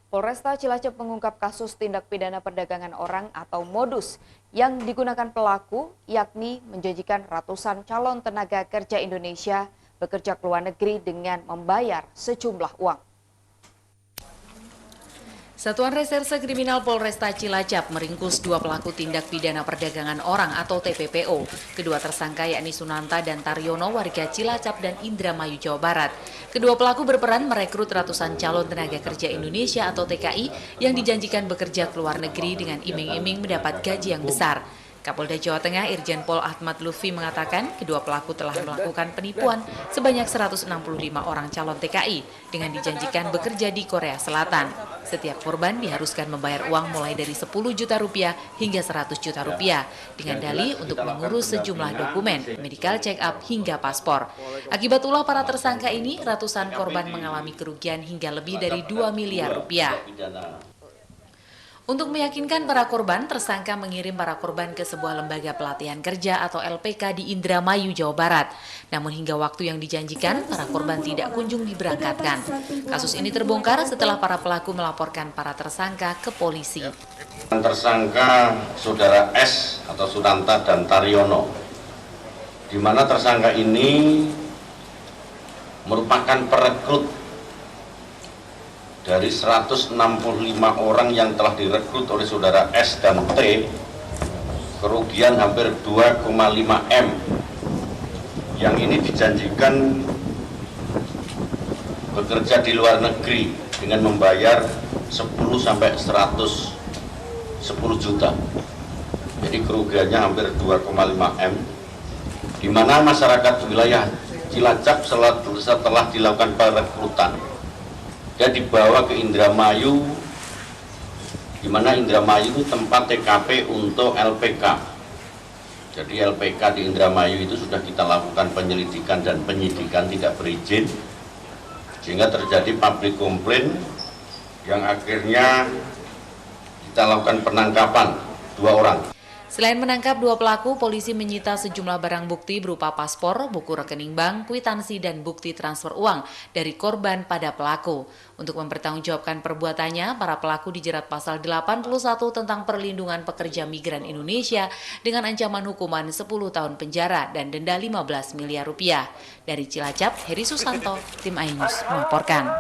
Polresta Cilacap mengungkap kasus tindak pidana perdagangan orang atau modus yang digunakan pelaku, yakni menjanjikan ratusan calon tenaga kerja Indonesia bekerja ke luar negeri dengan membayar sejumlah uang. Satuan Reserse Kriminal Polresta Cilacap meringkus dua pelaku tindak pidana perdagangan orang atau TPPO. Kedua tersangka yakni Sunanta dan Taryono warga Cilacap dan Indramayu, Jawa Barat. Kedua pelaku berperan merekrut ratusan calon tenaga kerja Indonesia atau TKI yang dijanjikan bekerja ke luar negeri dengan iming-iming mendapat gaji yang besar. Kapolda Jawa Tengah Irjen Pol Ahmad Lutfi mengatakan kedua pelaku telah melakukan penipuan sebanyak 165 orang calon TKI dengan dijanjikan bekerja di Korea Selatan. Setiap korban diharuskan membayar uang mulai dari 10 juta rupiah hingga 100 juta rupiah dengan dalih untuk mengurus sejumlah dokumen, medical check up hingga paspor. Akibat ulah para tersangka ini, ratusan korban mengalami kerugian hingga lebih dari 2 miliar rupiah. Untuk meyakinkan para korban, tersangka mengirim para korban ke sebuah lembaga pelatihan kerja atau LPK di Indramayu, Jawa Barat. Namun hingga waktu yang dijanjikan, para korban tidak kunjung diberangkatkan. Kasus ini terbongkar setelah para pelaku melaporkan para tersangka ke polisi. Tersangka Saudara S atau Sunanta dan Taryono, di mana tersangka ini merupakan perekrut dari 165 orang yang telah direkrut oleh Saudara S dan T, kerugian hampir 2,5 M, yang ini dijanjikan bekerja di luar negeri dengan membayar 10 sampai 110 juta. Jadi kerugiannya hampir 2,5 M, di mana masyarakat wilayah Cilacap setelah dilakukan perekrutan, dia dibawa ke Indramayu, di mana Indramayu itu tempat TKP untuk LPK. Jadi LPK di Indramayu itu sudah kita lakukan penyelidikan dan penyidikan tidak berizin, sehingga terjadi public complaint yang akhirnya kita lakukan penangkapan 2 orang. Selain menangkap dua pelaku, polisi menyita sejumlah barang bukti berupa paspor, buku rekening bank, kwitansi, dan bukti transfer uang dari korban pada pelaku. Untuk mempertanggungjawabkan perbuatannya, para pelaku dijerat pasal 81 tentang perlindungan pekerja migran Indonesia dengan ancaman hukuman 10 tahun penjara dan denda 15 miliar rupiah. Dari Cilacap, Heri Susanto, Tim iNews melaporkan.